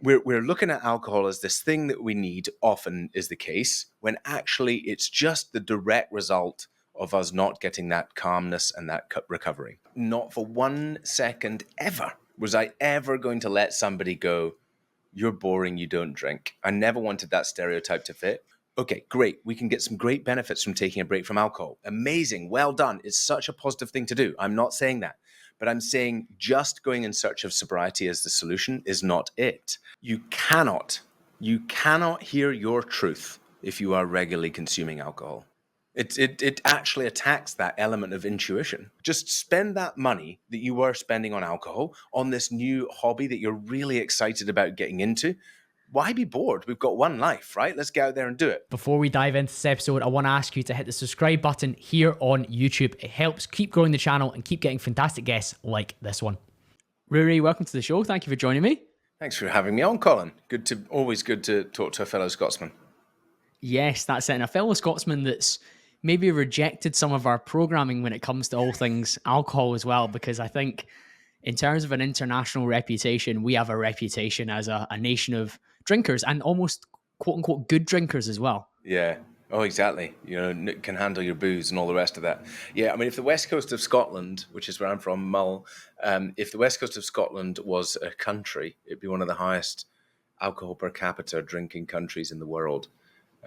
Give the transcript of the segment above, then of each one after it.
we're looking at alcohol as this thing that we need, often is the case, when actually it's just the direct result of us not getting that calmness and that recovery. Not for 1 second ever was I ever going to let somebody go, you're boring, you don't drink. I never wanted that stereotype to fit. Okay, great. We can get some great benefits from taking a break from alcohol. Amazing. Well done. It's such a positive thing to do. I'm not saying that. But I'm saying just going in search of sobriety as the solution is not it. You cannot hear your truth if you are regularly consuming alcohol. It actually attacks that element of intuition. Just spend that money that you were spending on alcohol on this new hobby that you're really excited about getting into. Why be bored? We've got one life, right? Let's get out there and do it. Before we dive into this episode, I want to ask you to hit the subscribe button here on YouTube. It helps keep growing the channel and keep getting fantastic guests like this one. Ruari, welcome to the show. Thank you for joining me. Thanks for having me on, Colin. Always good to talk to a fellow Scotsman. Yes, that's it. And a fellow Scotsman that's maybe rejected some of our programming when it comes to all things alcohol as well, because I think in terms of an international reputation, we have a reputation as a nation of drinkers and almost quote unquote good drinkers as well. Yeah. Oh, exactly. Can handle your booze and all the rest of that. Yeah. I mean, if the west coast of Scotland, which is where I'm from, Mull, if the west coast of Scotland was a country, it'd be one of the highest alcohol per capita drinking countries in the world.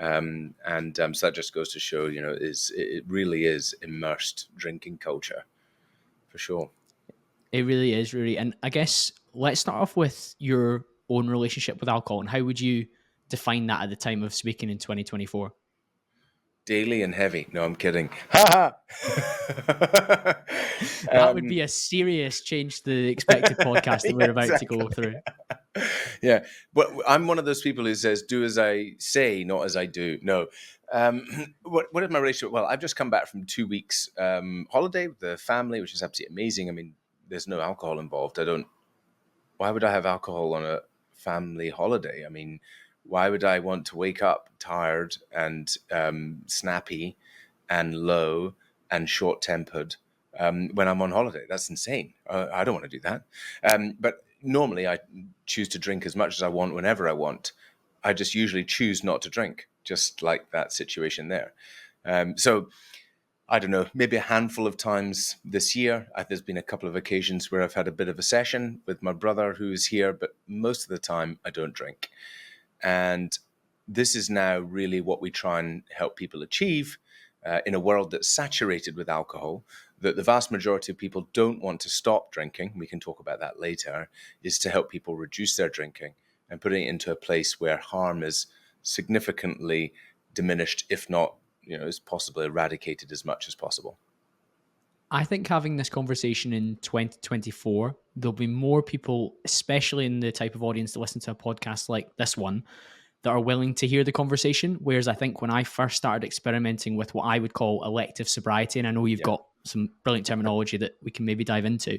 So that just goes to show, it really is immersed drinking culture, for sure. It really is, Ruari. And I guess let's start off with your own relationship with alcohol and how would you define that at the time of speaking in 2024? Daily and heavy. No, I'm kidding. Ha ha! That would be a serious change to the expected podcast that we're about to go through. Yeah, but I'm one of those people who says, do as I say, not as I do. No. What is my relationship? Well, I've just come back from 2 weeks holiday with the family, which is absolutely amazing. I mean, there's no alcohol involved. Why would I have alcohol on a family holiday? I mean, why would I want to wake up tired and snappy and low and short-tempered when I'm on holiday? That's insane. I don't want to do that. But normally I choose to drink as much as I want whenever I want. I just usually choose not to drink, just like that situation there. So I don't know, maybe a handful of times this year. There's been a couple of occasions where I've had a bit of a session with my brother who is here, but most of the time I don't drink. And this is now really what we try and help people achieve in a world that's saturated with alcohol, that the vast majority of people don't want to stop drinking. We can talk about that later, is to help people reduce their drinking and putting it into a place where harm is significantly diminished, if not, is possibly eradicated as much as possible. I think having this conversation in 2024, there'll be more people, especially in the type of audience that listen to a podcast like this one, that are willing to hear the conversation. Whereas I think when I first started experimenting with what I would call elective sobriety, and I know you've got some brilliant terminology that we can maybe dive into,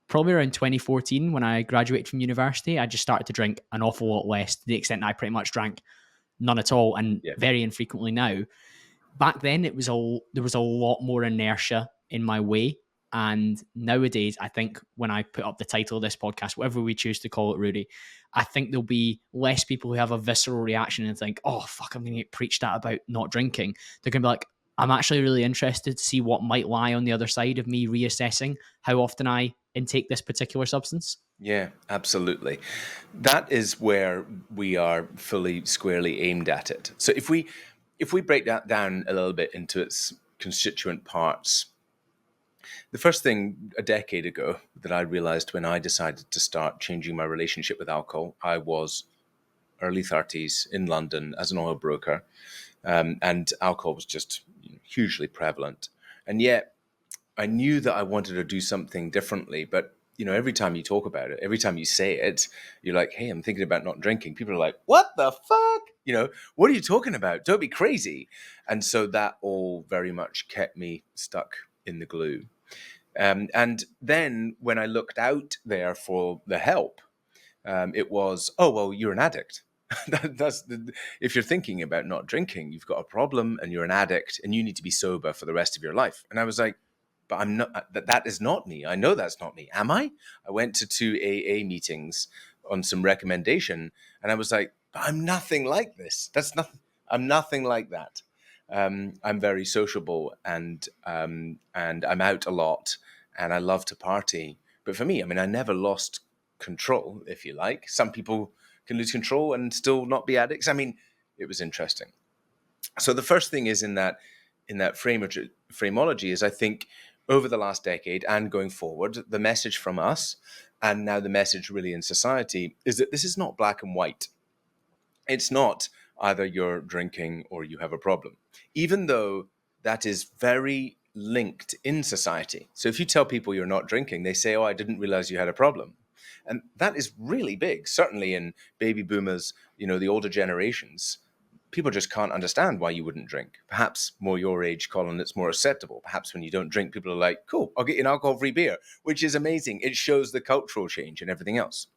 probably around 2014, when I graduated from university, I just started to drink an awful lot less, to the extent I pretty much drank none at all, and very infrequently now. Back then, there was a lot more inertia in my way. And nowadays, I think when I put up the title of this podcast, whatever we choose to call it, Ruari, I think there'll be less people who have a visceral reaction and think, oh, fuck, I'm going to get preached at about not drinking. They're going to be like, I'm actually really interested to see what might lie on the other side of me reassessing how often I intake this particular substance. Yeah, absolutely. That is where we are fully, squarely aimed at it. So if we break that down a little bit into its constituent parts, the first thing a decade ago that I realized when I decided to start changing my relationship with alcohol, I was early 30s in London as an oil broker, and alcohol was just hugely prevalent. And yet I knew that I wanted to do something differently, but every time you talk about it, every time you say it, you're like, hey, I'm thinking about not drinking. People are like, what the fuck? What are you talking about? Don't be crazy. And so that all very much kept me stuck in the glue. And then when I looked out there for the help, it was, oh, well, you're an addict. If you're thinking about not drinking, you've got a problem and you're an addict and you need to be sober for the rest of your life. And I was like, but I'm not, that is not me. I know that's not me. Am I? I went to 2 AA meetings on some recommendation, and I was like, I'm nothing like this. That's nothing. I'm nothing like that. I'm very sociable, and I'm out a lot, and I love to party. But for me, I mean, I never lost control, if you like. Some people can lose control and still not be addicts. I mean, it was interesting. So the first thing is in that frameology is, I think, over the last decade and going forward, the message from us, and now the message really in society, is that this is not black and white. It's not either you're drinking or you have a problem, even though that is very linked in society. So if you tell people you're not drinking, they say, "Oh, I didn't realize you had a problem." And that is really big, certainly in baby boomers, the older generations. People just can't understand why you wouldn't drink. Perhaps more your age, Colin, it's more acceptable. Perhaps when you don't drink, people are like, "Cool, I'll get you an alcohol-free beer," which is amazing. It shows the cultural change and everything else.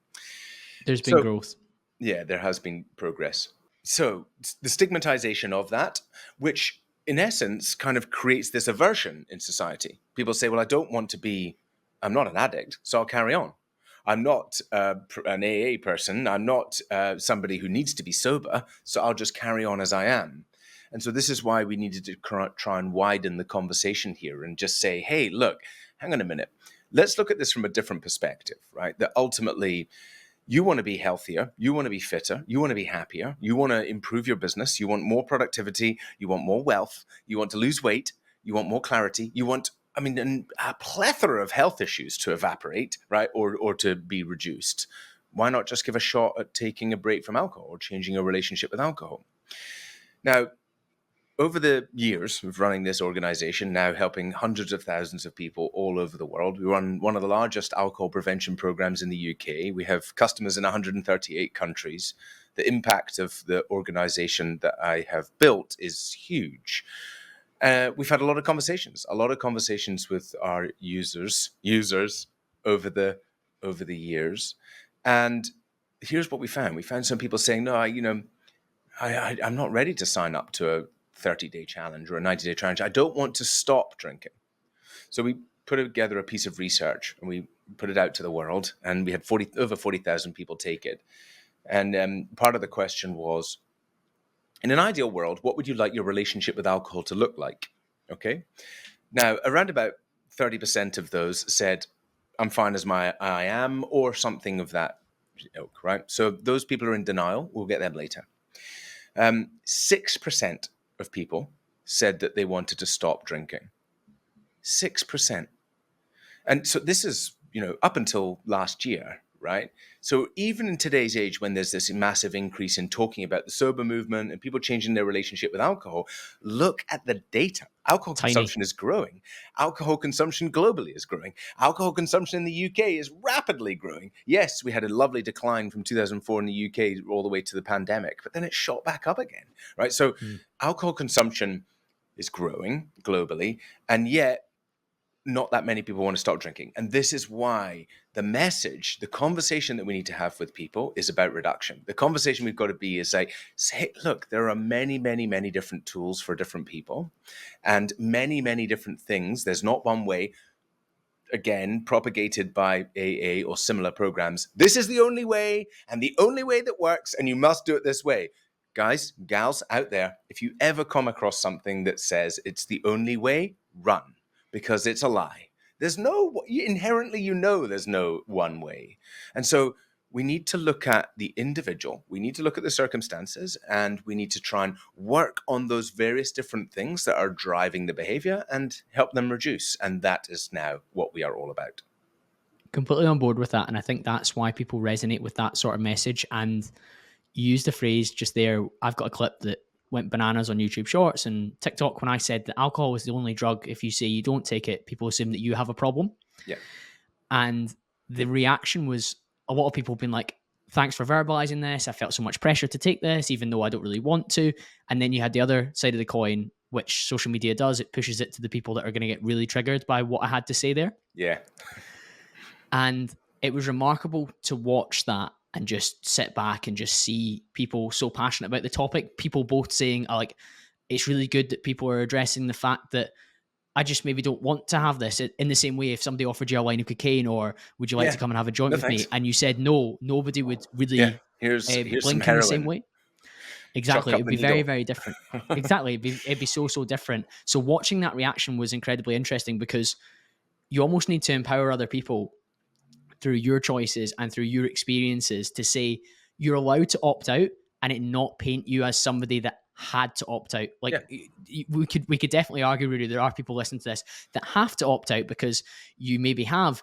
There's been So growth. yeah, there has been progress. So the stigmatization of that, which in essence kind of creates this aversion in society. People say, well, I'm not an addict, so I'll carry on. I'm not an AA person. I'm not somebody who needs to be sober, so I'll just carry on as I am. And so this is why we needed to try and widen the conversation here and just say, hey, look, hang on a minute. Let's look at this from a different perspective, right? That ultimately, you want to be healthier, you want to be fitter, you want to be happier, you want to improve your business, you want more productivity, you want more wealth, you want to lose weight, you want more clarity, you want, a plethora of health issues to evaporate, right? Or to be reduced. Why not just give a shot at taking a break from alcohol or changing your relationship with alcohol? Now, over the years of running this organization, now helping hundreds of thousands of people all over the world, we run one of the largest alcohol prevention programs in the UK. We have customers in 138 countries. The impact of the organization that I have built is huge. We've had a lot of conversations with our users over the years. And here's what we found. We found some people saying, no, I'm not ready to sign up to a 30-day challenge or a 90-day challenge. I don't want to stop drinking. So we put together a piece of research and we put it out to the world, and we had over 40,000 people take it. And part of the question was, in an ideal world, what would you like your relationship with alcohol to look like? Okay. Now, around about 30% of those said, I'm fine as I am, or something of that ilk, right? So those people are in denial. We'll get them later. 6% of people said that they wanted to stop drinking. 6%. And so this is, up until last year, right? So even in today's age, when there's this massive increase in talking about the sober movement and people changing their relationship with alcohol, look at the data. Alcohol Tiny. consumption is growing. Alcohol consumption globally is growing. Alcohol consumption in the UK is rapidly growing. Yes, we had a lovely decline from 2004 in the UK all the way to the pandemic, but then it shot back up again, right? So alcohol consumption is growing globally, and yet not that many people want to stop drinking. And this is why the conversation that we need to have with people is about reduction. The conversation we've got to be is like, say, look, there are many, many, many different tools for different people and many, many different things. There's not one way, again, propagated by AA or similar programs. This is the only way and the only way that works, and you must do it this way. Guys, gals out there, if you ever come across something that says it's the only way, run, because it's a lie. There's inherently, there's no one way. And so we need to look at the individual, we need to look at the circumstances, and we need to try and work on those various different things that are driving the behavior and help them reduce. And that is now what we are all about. Completely on board with that. And I think that's why people resonate with that sort of message. And you used the phrase just there. I've got a clip that went bananas on YouTube Shorts and TikTok when I said that alcohol is the only drug. If you say you don't take it, people assume that you have a problem. Yeah. And the reaction was a lot of people being like, thanks for verbalizing this. I felt so much pressure to take this, even though I don't really want to. And then you had the other side of the coin, which social media does. It pushes it to the people that are going to get really triggered by what I had to say there. Yeah. And it was remarkable to watch that and just sit back and just see people so passionate about the topic. People both saying, like, it's really good that people are addressing the fact that I just maybe don't want to have this. In the same way, if somebody offered you a line of cocaine or would you like to Yeah. come and have a joint No with me, thanks. and you said no, nobody would Yeah. really Here's some blink in the same heroin. way. Chalk Exactly. up It'd the be very, needle. very different. Exactly. It'd be so different. So watching that reaction was incredibly interesting because you almost need to empower other people through your choices and through your experiences to say you're allowed to opt out and it not paint you as somebody that had to opt out. Yeah. Like we could definitely argue, really, there are people listening to this that have to opt out because you maybe have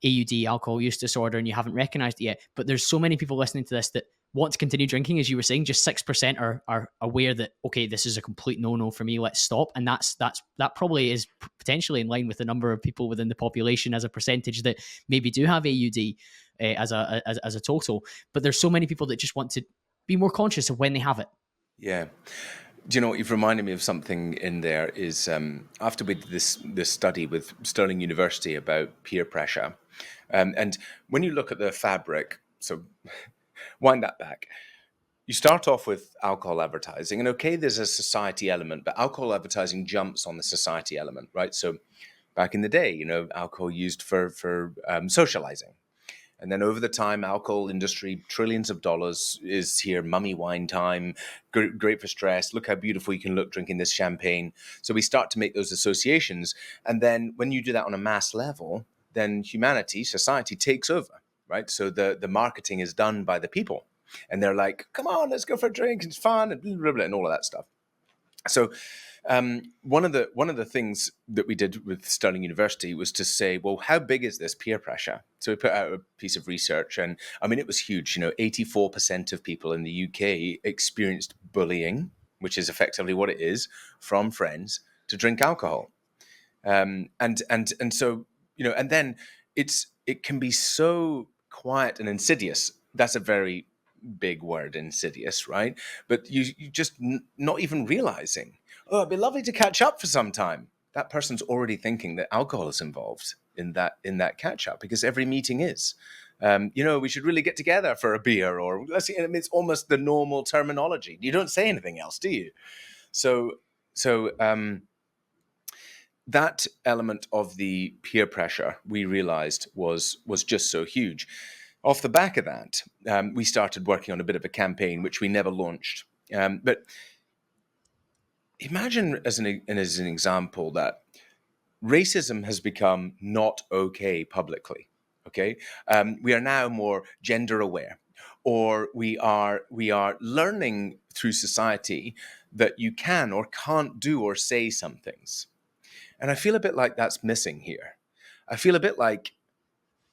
AUD, alcohol use disorder, and you haven't recognized it yet. But there's so many people listening to this that want to continue drinking, as you were saying. Just 6% are aware that, okay, this is a complete no for me. Let's stop. And that probably is potentially in line with the number of people within the population as a percentage that maybe do have AUD as a total. But there's so many people that just want to be more conscious of when they have it. Yeah. Do you know what you've reminded me of? Something in there is after we did this study with Stirling University about peer pressure, and when you look at the fabric, so wind that back. You start off with alcohol advertising, and okay, there's a society element, but alcohol advertising jumps on the society element, right? So back in the day, alcohol used for socializing. And then over the time, alcohol industry, trillions of dollars is here, mummy wine time, great for stress. Look how beautiful you can look drinking this champagne. So we start to make those associations. And then when you do that on a mass level, then humanity, society takes over, right? So the marketing is done by the people. And they're like, come on, let's go for a drink. It's fun and blah, blah, blah, and all of that stuff. So one of the things that we did with Stirling University was to say, well, how big is this peer pressure? So we put out a piece of research, and I mean, it was huge. 84% of people in the UK experienced bullying, which is effectively what it is, from friends to drink alcohol. And so and then it can be so quiet and insidious. That's a very big word, insidious, right? But you just not even realizing, oh, it'd be lovely to catch up for some time. That person's already thinking that alcohol is involved in that catch up, because every meeting is. We should really get together for a beer, or let's see. I mean, it's almost the normal terminology. You don't say anything else, do you? So that element of the peer pressure, we realized, was just so huge. Off the back of that, we started working on a bit of a campaign, which we never launched. But imagine as an example that racism has become not okay publicly. Okay, we are now more gender aware, or we are learning through society that you can or can't do or say some things. And I feel a bit like that's missing here. I feel a bit like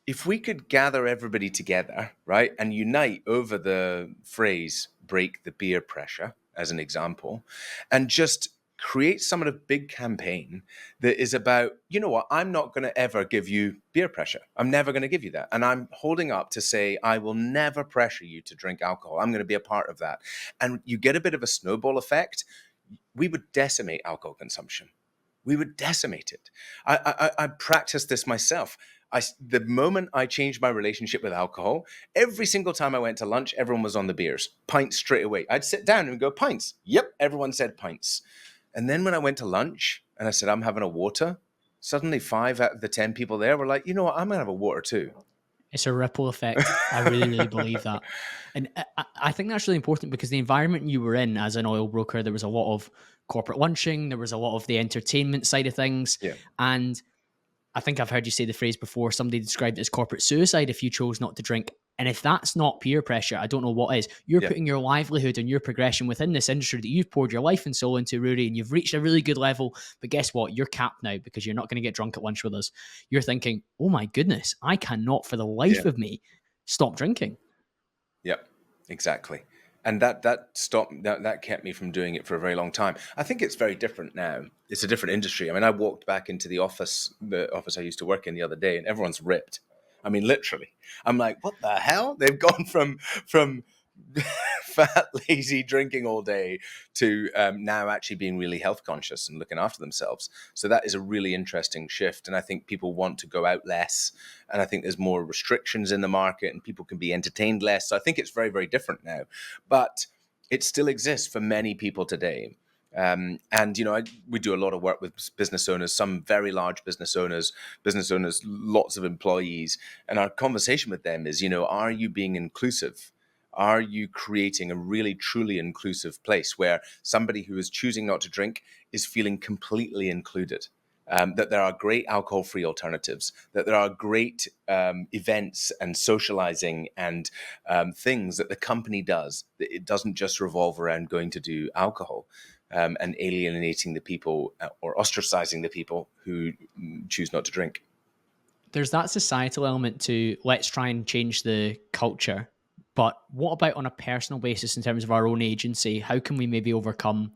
if we could gather everybody together, right, and unite over the phrase break the peer pressure, as an example, and just create some of the big campaign that is about, you know what, I'm not going to ever give you peer pressure. I'm never going to give you that. And I'm holding up to say, I will never pressure you to drink alcohol. I'm going to be a part of that. And you get a bit of a snowball effect. We would decimate alcohol consumption. We would decimate it. I practiced this myself. The moment I changed my relationship with alcohol, every single time I went to lunch, everyone was on the beers. Pints straight away. I'd sit down and go, pints. Yep, everyone said pints. And then when I went to lunch and I said, I'm having a water, suddenly 5 out of the 10 people there were like, you know what, I'm going to have a water too. It's a ripple effect. I really, really believe that. And I think that's really important because the environment you were in as an oil broker, there was a lot of corporate lunching, there was a lot of the entertainment side of things. Yeah. And I think I've heard you say the phrase before. Somebody described it as corporate suicide if you chose not to drink. And if that's not peer pressure, I don't know what is. You're Yeah. putting your livelihood and your progression within this industry that you've poured your life and soul into, Ruari, and you've reached a really good level. But guess what? You're capped now because you're not going to get drunk at lunch with us. You're thinking, oh my goodness, I cannot for the life Yeah. of me stop drinking. Yep, exactly. And that stopped that kept me from doing it for a very long time. I think it's very different now. It's a different industry. I mean, I walked back into the office I used to work in the other day, and everyone's ripped. I mean, literally. I'm like, what the hell? They've gone from fat, lazy, drinking all day to now actually being really health conscious and looking after themselves. So that is a really interesting shift. And I think people want to go out less. And I think there's more restrictions in the market and people can be entertained less. So I think it's very, very different now. But it still exists for many people today. And we do a lot of work with business owners, some very large business owners, lots of employees, and our conversation with them is, are you being inclusive? Are you creating a really truly inclusive place where somebody who is choosing not to drink is feeling completely included? That there are great alcohol-free alternatives, that there are great events and socializing and things that the company does, that it doesn't just revolve around going to do alcohol and alienating the people or ostracizing the people who choose not to drink. There's that societal element to let's try and change the culture. But what about on a personal basis in terms of our own agency? How can we maybe overcome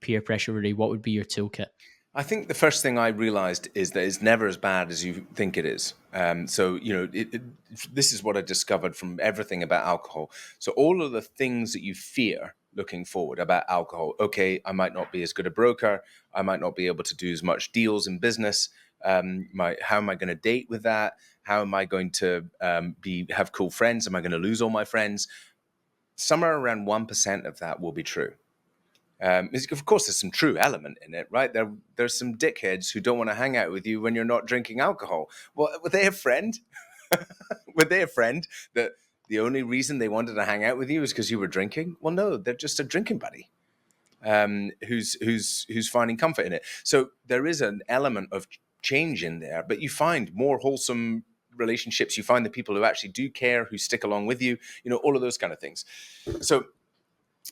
peer pressure, Rudy? What would be your toolkit? I think the first thing I realized is that it's never as bad as you think it is. So, this is what I discovered from everything about alcohol. So, all of the things that you fear looking forward about alcohol, okay, I might not be as good a broker. I might not be able to do as much deals in business. How am I going to date with that? How am I going to have cool friends? Am I going to lose all my friends? Somewhere around 1% of that will be true. Of course, there's some true element in it, right? There's some dickheads who don't want to hang out with you when you're not drinking alcohol. Well, were they a friend? Were they a friend that the only reason they wanted to hang out with you is because you were drinking? Well, no, they're just a drinking buddy who's finding comfort in it. So there is an element of change in there, but you find more wholesome relationships. You find the people who actually do care, who stick along with you. All of those kind of things. So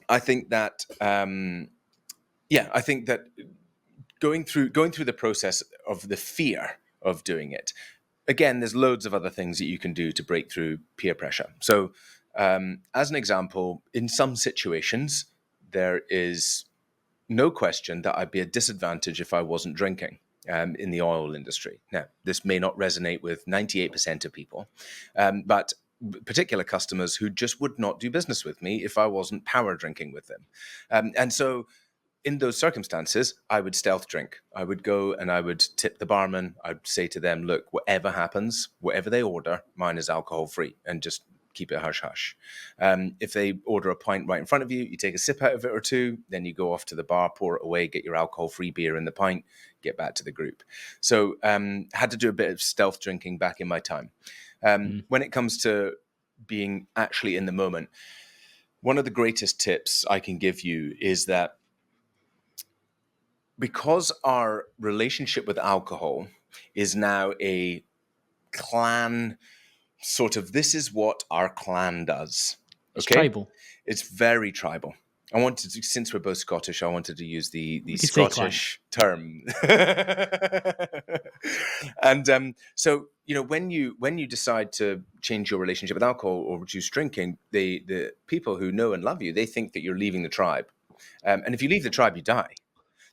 I think that, I think that going through the process of the fear of doing it, again, there's loads of other things that you can do to break through peer pressure. So, as an example, in some situations, there is no question that I'd be at a disadvantage if I wasn't drinking. In the oil industry. Now, this may not resonate with 98% of people, but particular customers who just would not do business with me if I wasn't power drinking with them. And so in those circumstances, I would stealth drink. I would go and I would tip the barman. I'd say to them, look, whatever happens, whatever they order, mine is alcohol free, and just keep it hush hush. If they order a pint right in front of you, you take a sip out of it or two, then you go off to the bar, pour it away, get your alcohol free beer in the pint, get back to the group. So had to do a bit of stealth drinking back in my time. When it comes to being actually in the moment, one of the greatest tips I can give you is that because our relationship with alcohol is now a clan sort of, this is what our clan does. It's Okay? tribal. It's very tribal. I wanted to, since we're both Scottish, I wanted to use the We could say clan. Scottish term. And so, when you decide to change your relationship with alcohol or reduce drinking, the people who know and love you, they think that you're leaving the tribe. And if you leave the tribe, you die.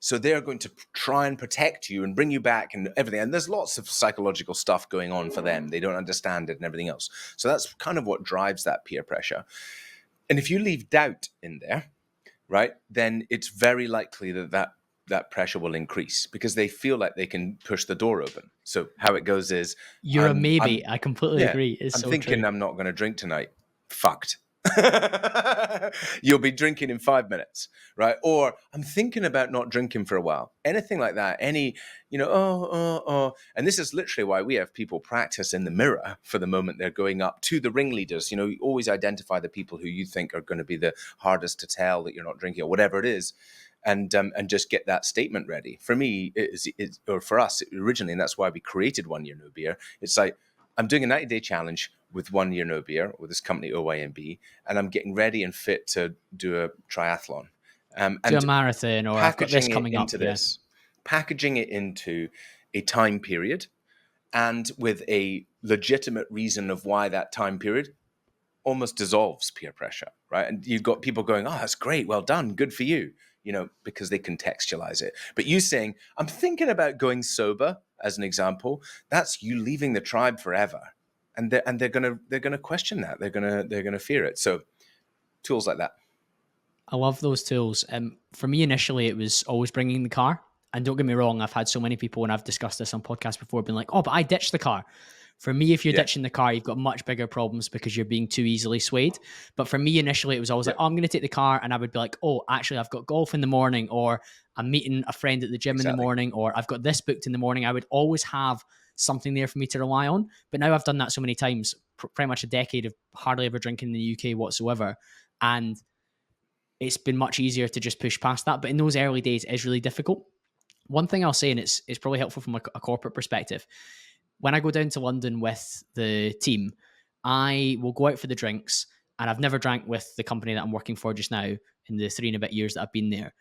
So they're going to try and protect you and bring you back and everything. And there's lots of psychological stuff going on for them. They don't understand it and everything else. So that's kind of what drives that peer pressure. And if you leave doubt in there, right, then it's very likely that pressure will increase because they feel like they can push the door open. So how it goes is, You're a maybe. I completely agree. It's I'm so thinking true. I'm not going to drink tonight. Fucked. You'll be drinking in 5 minutes, right? Or I'm thinking about not drinking for a while. Anything like that. And this is literally why we have people practice in the mirror for the moment they're going up to the ringleaders. You always identify the people who you think are going to be the hardest to tell that you're not drinking or whatever it is. And just get that statement ready. For me, or for us originally, and that's why we created 1 Year No Beer. It's like, I'm doing a 90-day challenge with 1 Year No Beer with this company OYMB, and I'm getting ready and fit to do a triathlon. Do a And marathon, or I've got this packaging it coming up. into Yeah. this, packaging it into a time period, and with a legitimate reason of why that time period almost dissolves peer pressure, right? And you've got people going, "Oh, that's great, well done, good for you," because they contextualize it. But you saying, "I'm thinking about going sober," as an example, that's you leaving the tribe forever, and they're gonna question that. They're gonna fear it. So tools like that. I love those tools. For me, initially, it was always bringing the car. And don't get me wrong, I've had so many people, when I've discussed this on podcasts before, been like, "Oh, but I ditched the car." For me, if you're Yeah. ditching the car, you've got much bigger problems because you're being too easily swayed. But for me, initially, it was always Yeah. like, oh, I'm going to take the car. And I would be like, oh, actually, I've got golf in the morning, or I'm meeting a friend at the gym in the Exactly. morning, or I've got this booked in the morning. I would always have something there for me to rely on. But now I've done that so many times, pretty much a decade of hardly ever drinking in the UK whatsoever. And it's been much easier to just push past that. But in those early days, it's really difficult. One thing I'll say, and it's probably helpful from a corporate perspective, when I go down to London with the team, I will go out for the drinks. And I've never drank with the company that I'm working for just now in the 3 and a bit years that I've been there.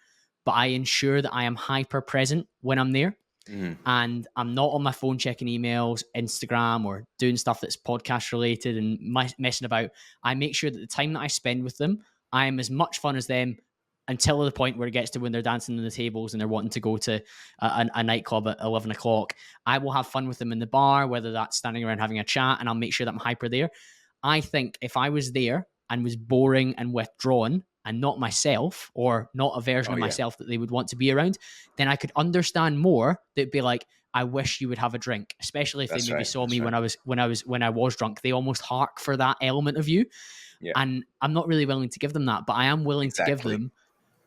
But I ensure that I am hyper present when I'm there. Mm. And I'm not on my phone checking emails, Instagram, or doing stuff that's podcast related and messing about. I make sure that the time that I spend with them, I am as much fun as them until the point where it gets to when they're dancing on the tables and they're wanting to go to a nightclub at 11 o'clock. I will have fun with them in the bar, whether that's standing around having a chat, and I'll make sure that I'm hyper there. I think if I was there and was boring and withdrawn and not myself, or not a version Oh of yeah. myself that they would want to be around, then I could understand more. They'd be like, I wish you would have a drink, especially if they That's maybe right. saw That's me right. when I was drunk. They almost hark for that element of you. Yeah. And I'm not really willing to give them that, but I am willing to give Exactly. them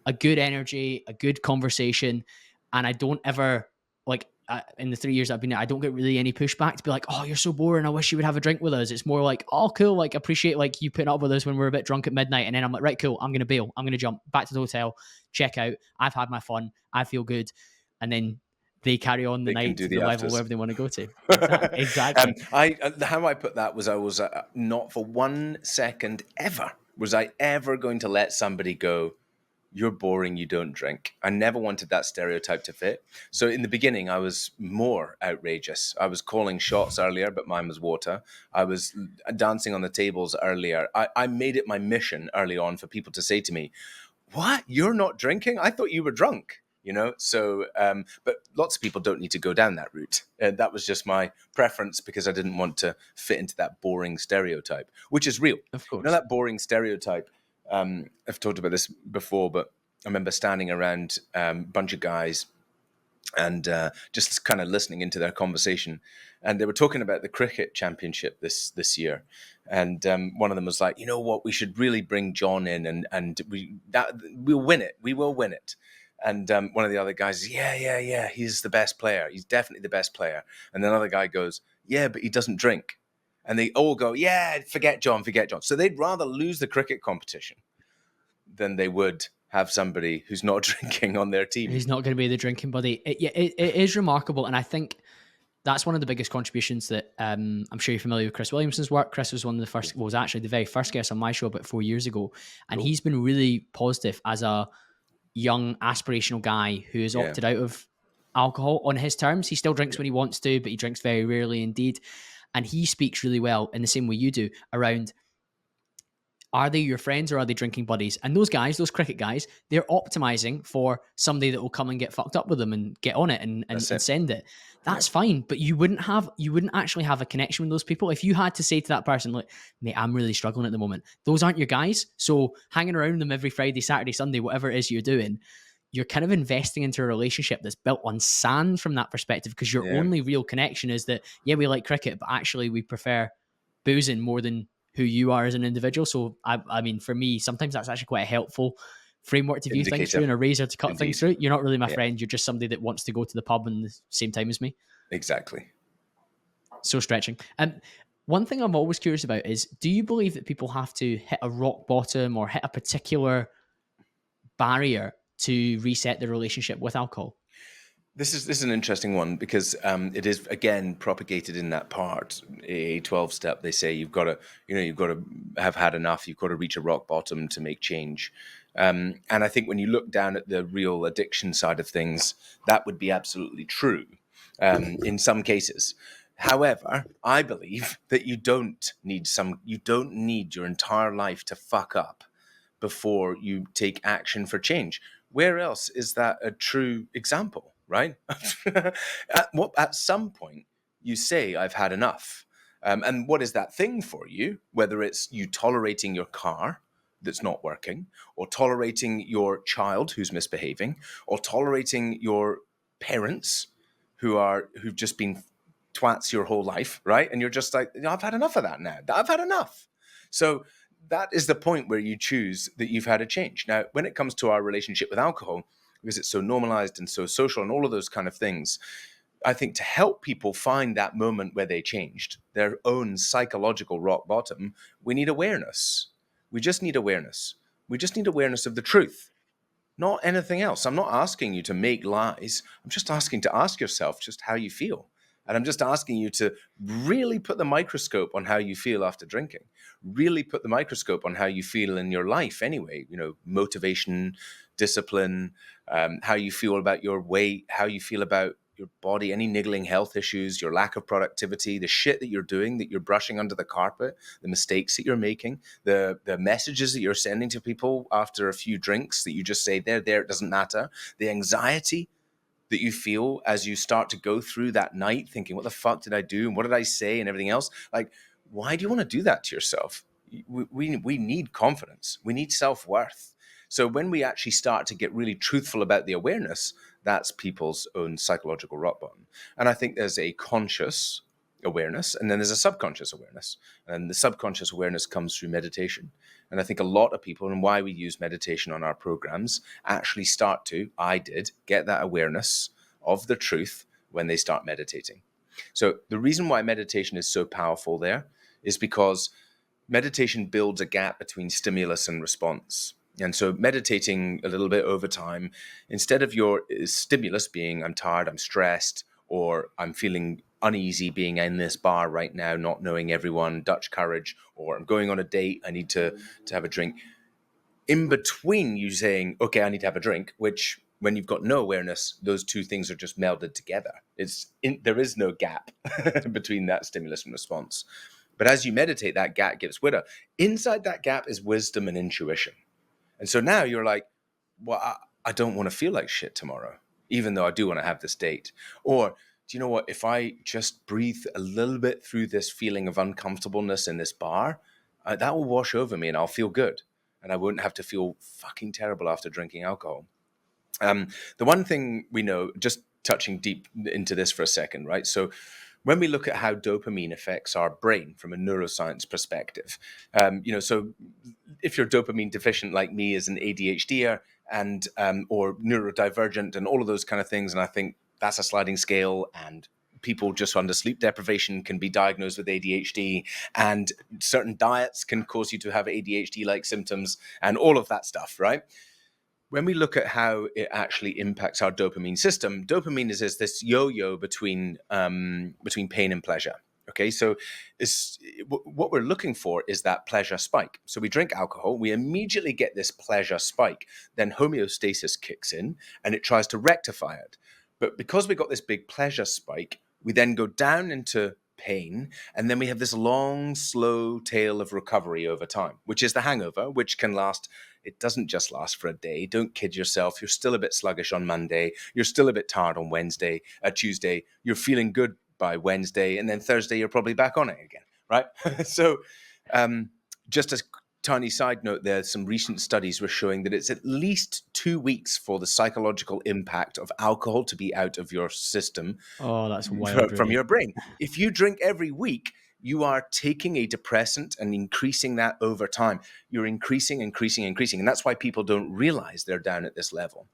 a good energy, a good conversation, and I don't ever like in the 3 years I've been there, I don't get really any pushback to be like, "Oh, you're so boring. I wish you would have a drink with us." It's more like, "Oh, cool. Like, appreciate like you putting up with us when we're a bit drunk at midnight." And then I'm like, "Right, cool. I'm gonna bail. I'm gonna jump back to the hotel, check out. I've had my fun. I feel good." And then they carry on the They can night do to the the level afters. wherever they want to go to. Exactly. Exactly. I how I put that was I was not for 1 second ever was I ever going to let somebody go, you're boring, you don't drink. I never wanted that stereotype to fit. So in the beginning, I was more outrageous. I was calling shots earlier, but mine was water. I was dancing on the tables earlier. I made it my mission early on for people to say to me, what? You're not drinking? I thought you were drunk. You know, so, but lots of people don't need to go down that route. That was just my preference because I didn't want to fit into that boring stereotype, which is real. Of You know, course. that boring stereotype. I've talked about this before, but I remember standing around a bunch of guys and just kind of listening into their conversation, and they were talking about the cricket championship this year, and one of them was like, you know what, we should really bring John in, and we'll win it, we will win it. And one of the other guys is, yeah, he's the best player, he's definitely the best player. And then another guy goes, yeah, but he doesn't drink. And they all go, yeah, forget John. So they'd rather lose the cricket competition than they would have somebody who's not drinking on their team. He's not going to be the drinking buddy. It is remarkable, and I think that's one of the biggest contributions that I'm sure you're familiar with Chris Williamson's work. Chris was one of the first, was actually the very first guest on my show about 4 years ago. And Cool. he's been really positive as a young aspirational guy who has Yeah. opted out of alcohol on his terms. He still drinks when he wants to, but he drinks very rarely indeed. And he speaks really well in the same way you do around, are they your friends or are they drinking buddies? And those guys, those cricket guys, they're optimizing for somebody that will come and get fucked up with them and get on it That's and it. send it. Yeah. That's fine. But you wouldn't actually have a connection with those people. If you had to say to that person, like, mate, I'm really struggling at the moment. Those aren't your guys. So hanging around them every Friday, Saturday, Sunday, whatever it is you're doing, you're kind of investing into a relationship that's built on sand from that perspective, because your Yeah. only real connection is that, yeah, we like cricket, but actually we prefer boozing more than who you are as an individual. So I mean, for me, sometimes that's actually quite a helpful framework to view things through Indicator. and a razor to cut things Indeed. through. You're not really my Yeah. friend. You're just somebody that wants to go to the pub in the same time as me. Exactly. So stretching. And one thing I'm always curious about is, do you believe that people have to hit a rock bottom or hit a particular barrier to reset their relationship with alcohol? This is an interesting one because it is again propagated in that part, a 12 step. They say you've got to have had enough. You've got to reach a rock bottom to make change. And I think when you look down at the real addiction side of things, that would be absolutely true in some cases. However, I believe that you don't need your entire life to fuck up before you take action for change. Where else is that a true example, right? At some point, you say, I've had enough. And what is that thing for you? Whether it's you tolerating your car that's not working, or tolerating your child who's misbehaving, or tolerating your parents who've just been twats your whole life, right? And you're just like, I've had enough of that now. I've had enough. So that is the point where you choose that you've had a change. Now, when it comes to our relationship with alcohol, because it's so normalized and so social and all of those kind of things, I think to help people find that moment where they changed their own psychological rock bottom, we need awareness. We just need awareness. We just need awareness of the truth, not anything else. I'm not asking you to make lies. I'm just asking to ask yourself just how you feel. And I'm just asking you to really put the microscope on how you feel after drinking. Really put the microscope on how you feel in your life anyway. You know, motivation, discipline, how you feel about your weight, how you feel about your body, any niggling health issues, your lack of productivity, the shit that you're doing, that you're brushing under the carpet, the mistakes that you're making, the messages that you're sending to people after a few drinks that you just say, there, it doesn't matter, the anxiety that you feel as you start to go through that night thinking, what the fuck did I do? And what did I say? And everything else. Like, why do you want to do that to yourself? We need confidence. We need self-worth. So when we actually start to get really truthful about the awareness, that's people's own psychological rock bottom. And I think there's a conscious awareness and then there's a subconscious awareness. And the subconscious awareness comes through meditation. And I think a lot of people, and why we use meditation on our programs, actually start to, I did, get that awareness of the truth when they start meditating. So the reason why meditation is so powerful there is because meditation builds a gap between stimulus and response. And so meditating a little bit over time, instead of your stimulus being, I'm tired, I'm stressed, or I'm feeling uneasy being in this bar right now, not knowing everyone, Dutch courage, or I'm going on a date, I need to have a drink. In between you saying, okay, I need to have a drink, which when you've got no awareness, those two things are just melded together. There is no gap between that stimulus and response. But as you meditate, that gap gets wider. Inside that gap is wisdom and intuition. And so now you're like, well, I don't want to feel like shit tomorrow, even though I do want to have this date. Or do you know what? If I just breathe a little bit through this feeling of uncomfortableness in this bar, that will wash over me and I'll feel good. And I won't have to feel fucking terrible after drinking alcohol. The one thing we know, just touching deep into this for a second, right? So when we look at how dopamine affects our brain from a neuroscience perspective, so if you're dopamine deficient like me as an ADHDer and or neurodivergent and all of those kind of things, and I think that's a sliding scale, and people just under sleep deprivation can be diagnosed with ADHD, and certain diets can cause you to have ADHD-like symptoms and all of that stuff, right? When we look at how it actually impacts our dopamine system, dopamine is this yo-yo between pain and pleasure. Okay, so what we're looking for is that pleasure spike. So we drink alcohol, we immediately get this pleasure spike. Then homeostasis kicks in and it tries to rectify it. But because we got this big pleasure spike, we then go down into pain, and then we have this long, slow tail of recovery over time, which is the hangover, which can last. It doesn't just last for a day. Don't kid yourself. You're still a bit sluggish on Monday. You're still a bit tired on Tuesday. You're feeling good by Wednesday, and then Thursday you're probably back on it again, right? So just a tiny side note there, some recent studies were showing that it's at least 2 weeks for the psychological impact of alcohol to be out of your system Oh, that's wild, from Rudy. your brain. If you drink every week, you are taking a depressant and increasing that over time. You're increasing. And that's why people don't realize they're down at this level.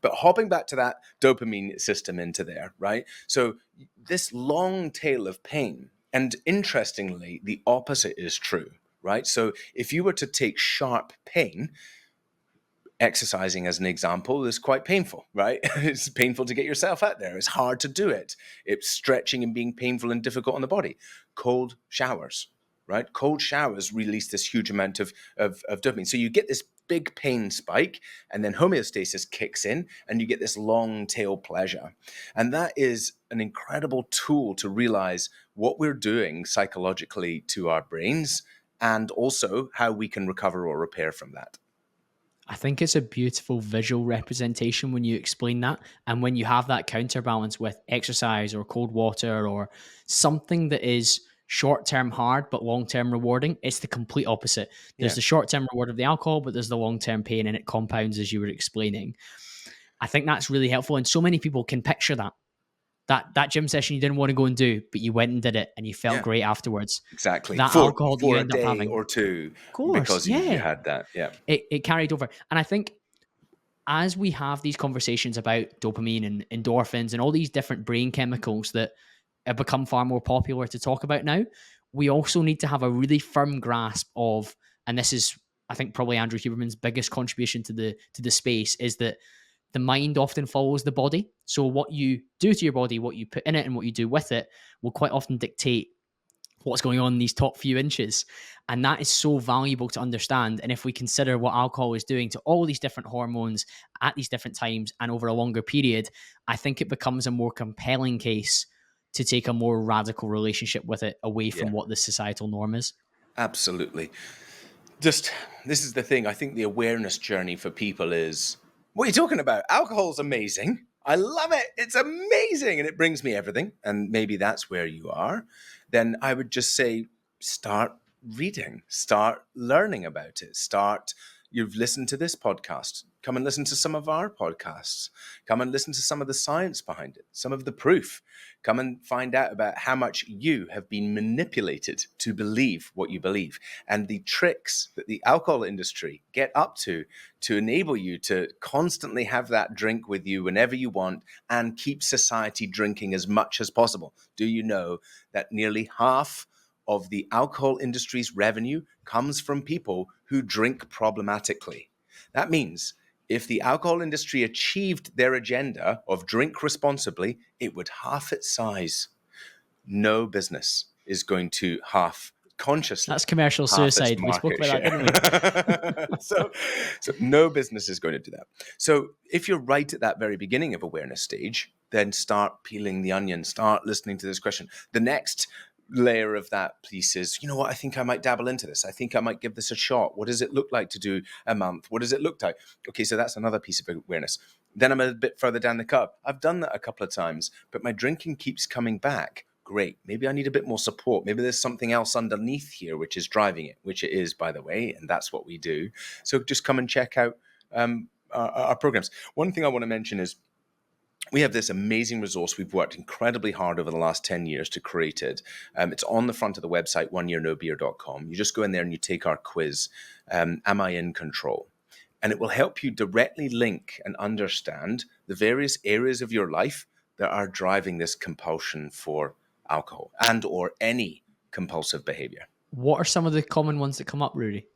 But hopping back to that dopamine system into there, right? So this long tail of pain, and interestingly, the opposite is true, right? So if you were to take sharp pain, exercising as an example is quite painful, right? It's painful to get yourself out there. It's hard to do it. It's stretching and being painful and difficult on the body. Cold showers, right? Cold showers release this huge amount of dopamine. So you get this big pain spike, and then homeostasis kicks in, and you get this long tail pleasure. And that is an incredible tool to realize what we're doing psychologically to our brains, and also how we can recover or repair from that. I think it's a beautiful visual representation when you explain that. And when you have that counterbalance with exercise or cold water or something that is short term hard but long term rewarding, it's the complete opposite. There's Yeah. the short term reward of the alcohol, but there's the long term pain, and it compounds as you were explaining. I think that's really helpful. And so many people can picture that. that gym session you didn't want to go and do, but you went and did it and you felt Yeah, great afterwards. exactly. That alcohol that you For a end up day having, or two, of course, because you yeah, had that. Yeah. it carried over. And I think as we have these conversations about dopamine and endorphins and all these different brain chemicals that have become far more popular to talk about now, we also need to have a really firm grasp of, and this is, I think, probably Andrew Huberman's biggest contribution to the space, is that the mind often follows the body. So what you do to your body, what you put in it, and what you do with it will quite often dictate what's going on in these top few inches. And that is so valuable to understand. And if we consider what alcohol is doing to all these different hormones at these different times and over a longer period, I think it becomes a more compelling case to take a more radical relationship with it away Yeah, from what the societal norm is. absolutely. Just, this is the thing. I think the awareness journey for people is, what are you talking about? Alcohol's amazing. I love it. It's amazing. And it brings me everything. And maybe that's where you are. Then I would just say, start reading, start learning about it. You've listened to this podcast. Come and listen to some of our podcasts. Come and listen to some of the science behind it, some of the proof. Come and find out about how much you have been manipulated to believe what you believe, and the tricks that the alcohol industry get up to enable you to constantly have that drink with you whenever you want and keep society drinking as much as possible. Do you know that nearly half of the alcohol industry's revenue comes from people who drink problematically? That means if the alcohol industry achieved their agenda of drink responsibly, it would half its size. No business is going to That's consciously commercial half its suicide. We spoke market about that, didn't we? share. So no business is going to do that. So if you're right at that very beginning of awareness stage, then start peeling the onion, start listening to this question. The next layer of that piece is, you know what, I think I might dabble into this. I think I might give this a shot. What does it look like to do a month? What does it look like? Okay, so that's another piece of awareness. Then I'm a bit further down the curve. I've done that a couple of times, but my drinking keeps coming back. Great. Maybe I need a bit more support. Maybe there's something else underneath here which is driving it, which it is, by the way, and that's what we do. So just come and check out our programs. One thing I want to mention is we have this amazing resource. We've worked incredibly hard over the last 10 years to create it. It's on the front of the website, oneyearnobeer.com. You just go in there and you take our quiz, Am I in Control? And it will help you directly link and understand the various areas of your life that are driving this compulsion for alcohol and or any compulsive behavior. What are some of the common ones that come up, Rudy?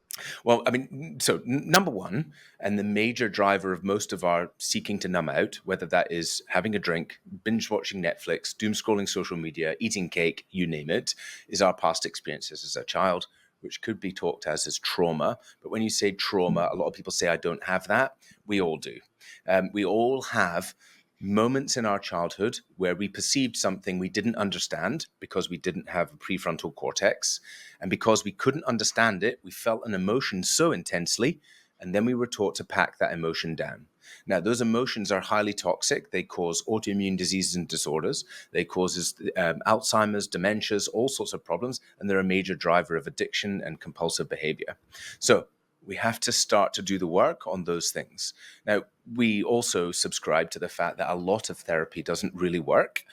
Well, I mean, so number one, and the major driver of most of our seeking to numb out, whether that is having a drink, binge watching Netflix, doom scrolling social media, eating cake, you name it, is our past experiences as a child, which could be talked as trauma. But when you say trauma, a lot of people say, I don't have that. We all do. We all have moments in our childhood where we perceived something we didn't understand because we didn't have a prefrontal cortex. And because we couldn't understand it, we felt an emotion so intensely, and then we were taught to pack that emotion down. Now, those emotions are highly toxic. They cause autoimmune diseases and disorders. They cause Alzheimer's, dementias, all sorts of problems, and they're a major driver of addiction and compulsive behavior. So we have to start to do the work on those things. Now, we also subscribe to the fact that a lot of therapy doesn't really work.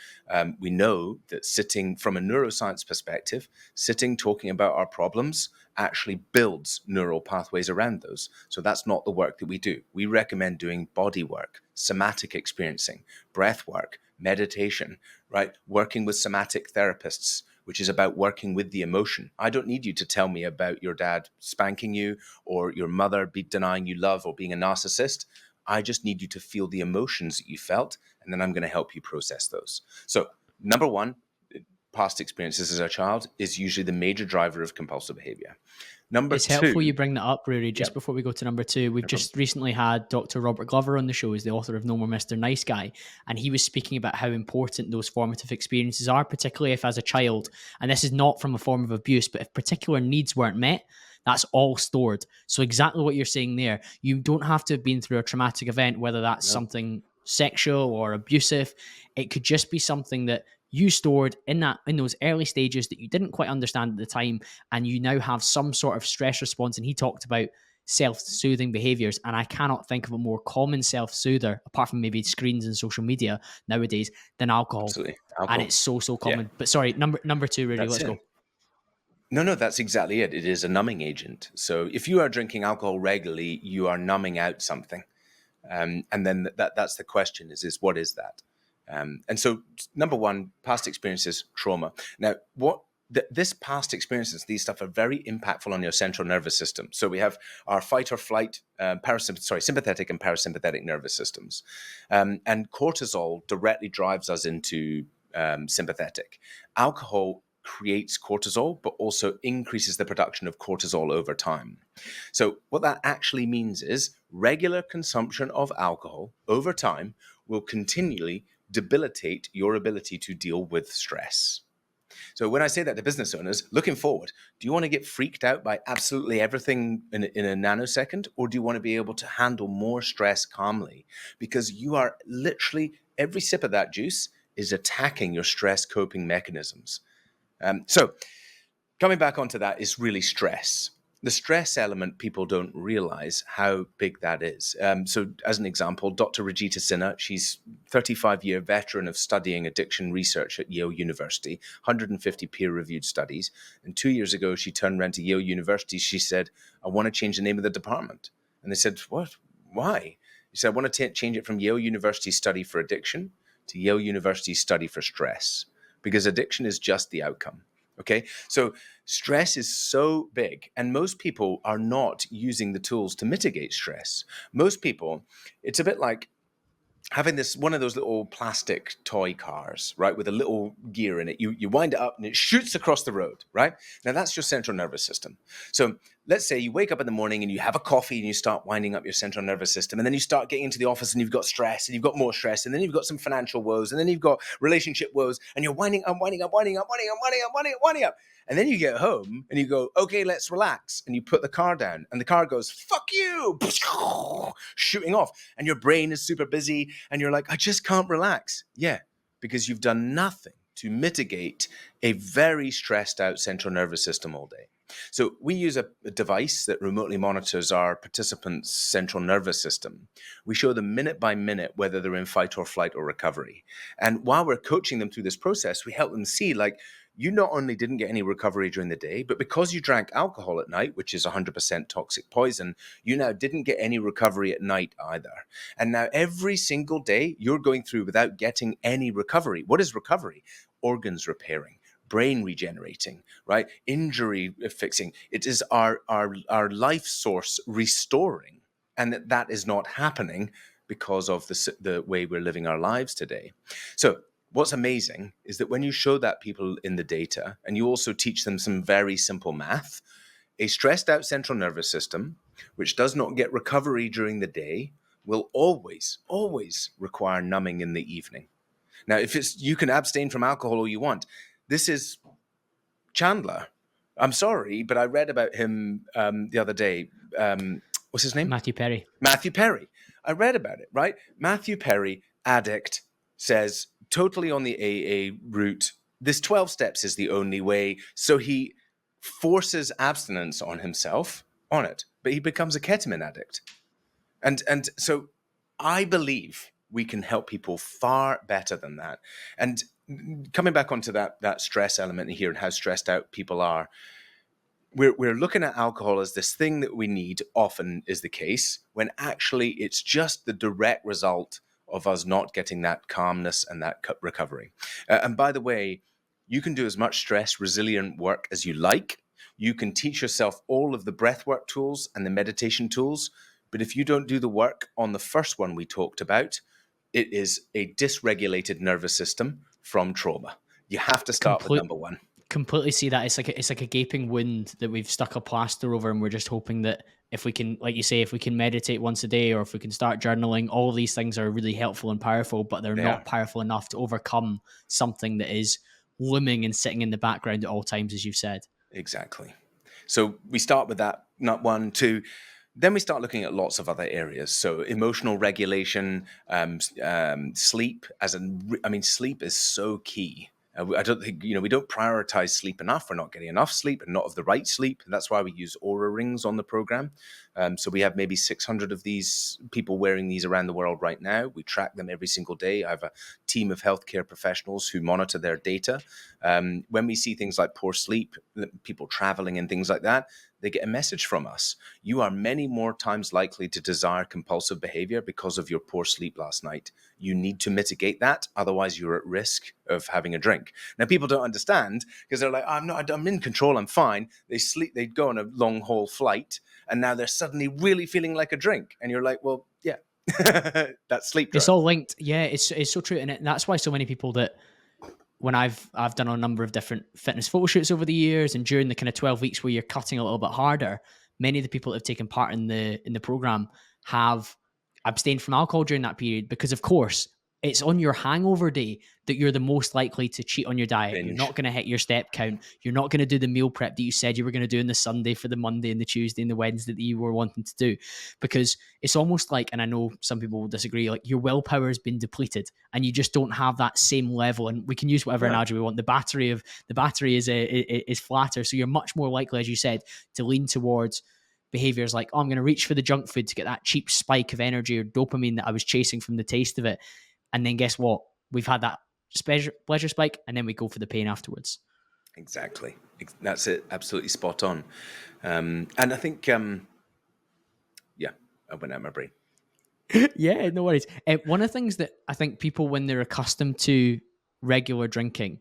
We know that sitting from a neuroscience perspective, sitting talking about our problems actually builds neural pathways around those. So that's not the work that we do. We recommend doing body work, somatic experiencing, breath work, meditation, right? Working with somatic therapists, which is about working with the emotion. I don't need you to tell me about your dad spanking you or your mother denying you love or being a narcissist. I just need you to feel the emotions that you felt, and then I'm going to help you process those. So, number one, past experiences as a child is usually the major driver of compulsive behavior. Number It's helpful you two, bring that up, Rudy. yeah, Just before we go to number two, we've no problem. just recently had Dr. Robert Glover on the show. He's the author of No More Mr. Nice Guy. And he was speaking about how important those formative experiences are, particularly if as a child, and this is not from a form of abuse, but if particular needs weren't met, that's all stored. So exactly what you're saying there, you don't have to have been through a traumatic event, whether that's No. something sexual or abusive. It could just be something that you stored in those early stages that you didn't quite understand at the time, and you now have some sort of stress response. And he talked about self-soothing behaviors, and I cannot think of a more common self-soother, apart from maybe screens and social media nowadays, than alcohol. Absolutely. And Alcohol. it's so Yeah, common. But sorry, number two, Rudy, that's let's it. go. No, that's exactly it. It is a numbing agent. So if you are drinking alcohol regularly, you are numbing out something. And then that's the question is what is that? And so number one, past experiences, trauma. Now, this past experiences, these stuff are very impactful on your central nervous system. So we have our fight or flight, sympathetic and parasympathetic nervous systems. And cortisol directly drives us into sympathetic. Alcohol creates cortisol, but also increases the production of cortisol over time. So what that actually means is regular consumption of alcohol over time will continually debilitate your ability to deal with stress. So when I say that to business owners, looking forward, do you want to get freaked out by absolutely everything in a nanosecond, or do you want to be able to handle more stress calmly? Because you are literally, every sip of that juice is attacking your stress coping mechanisms. So coming back onto that is really stress. The stress element, people don't realize how big that is. So as an example, Dr. Rajita Sinha, she's 35-year veteran of studying addiction research at Yale University, 150 peer-reviewed studies. And 2 years ago, she turned around to Yale University. She said, I want to change the name of the department. And they said, what? Why? She said, I want to change it from Yale University Study for Addiction to Yale University Study for Stress, because addiction is just the outcome. Okay, so stress is so big, and most people are not using the tools to mitigate stress. Most people, it's a bit like having this one of those little plastic toy cars, right, with a little gear in it. You wind it up and it shoots across the road, right? Now that's your central nervous system. So let's say you wake up in the morning and you have a coffee and you start winding up your central nervous system, and then you start getting into the office and you've got stress and you've got more stress, and then you've got some financial woes, and then you've got relationship woes, and you're winding up. And then you get home and you go, okay, let's relax. And you put the car down and the car goes, fuck you, shooting off. And your brain is super busy and you're like, I just can't relax. Yeah, because you've done nothing to mitigate a very stressed out central nervous system all day. So we use a device that remotely monitors our participants' central nervous system. We show them minute by minute whether they're in fight or flight or recovery. And while we're coaching them through this process, we help them see, like, you not only didn't get any recovery during the day, but because you drank alcohol at night, which is 100% toxic poison, you now didn't get any recovery at night either. And now every single day you're going through without getting any recovery. What is recovery? Organs repairing, brain regenerating, right? Injury fixing. It is our life source restoring. And that is not happening because of the way we're living our lives today. So what's amazing is that when you show that people in the data, and you also teach them some very simple math, a stressed out central nervous system, which does not get recovery during the day, will always require numbing in the evening. Now, if you can abstain from alcohol all you want, this is Chandler. I'm sorry, but I read about him the other day. What's his name? Matthew Perry. Matthew Perry. I read about it, right? Matthew Perry, addict, says totally on the AA route, this 12 steps is the only way. So he forces abstinence on himself on it, but he becomes a ketamine addict. And so I believe we can help people far better than that. And coming back onto that stress element here and how stressed out people are, we're looking at alcohol as this thing that we need, often is the case, when actually it's just the direct result of us not getting that calmness and that recovery. And by the way, you can do as much stress resilient work as you like. You can teach yourself all of the breathwork tools and the meditation tools. But if you don't do the work on the first one we talked about, it is a dysregulated nervous system from trauma. You have to start with number one. Completely see that. It's like a gaping wound that we've stuck a plaster over, and we're just hoping that if we can, like you say, if we can meditate once a day, or if we can start journaling, all of these things are really helpful and powerful, but they're not powerful enough to overcome something that is looming and sitting in the background at all times, as you've said. Exactly. So we start with that, not one, two. Then we start looking at lots of other areas. So emotional regulation, sleep. Sleep is so key. I don't think, we don't prioritize sleep enough. We're not getting enough sleep and not of the right sleep. And that's why we use Aura rings on the program. So we have maybe 600 of these people wearing these around the world right now. We track them every single day. I have a team of healthcare professionals who monitor their data. When we see things like poor sleep, people traveling and things like that, they get a message from us. You are many more times likely to desire compulsive behavior because of your poor sleep last night. You need to mitigate that. Otherwise, you're at risk of having a drink. Now, people don't understand because they're like, I'm in control. I'm fine. They go on a long haul flight and now they're suddenly really feeling like a drink. And you're like, well, yeah, that's sleep It's drive. all linked. Yeah, it's so true, and that's why so many people that when I've done a number of different fitness photo shoots over the years, and during the kind of 12 weeks where you're cutting a little bit harder, many of the people that have taken part in the program have abstained from alcohol during that period because, of course, it's on your hangover day that you're the most likely to cheat on your diet. You're Binge. not going to hit your step count. You're not going to do the meal prep that you said you were going to do on the Sunday for the Monday and the Tuesday and the Wednesday that you were wanting to do, because it's almost like, and I know some people will disagree, like your willpower has been depleted and you just don't have that same level. And we can use whatever No, analogy we want. The battery is flatter, so you're much more likely, as you said, to lean towards behaviors like, oh, I'm going to reach for the junk food to get that cheap spike of energy or dopamine that I was chasing from the taste of it. And then guess what? We've had that pleasure spike, and then we go for the pain afterwards. exactly. That's it. Absolutely spot on. And I think, yeah, I went out of my brain. Yeah, no worries. One of the things that I think people, when they're accustomed to regular drinking,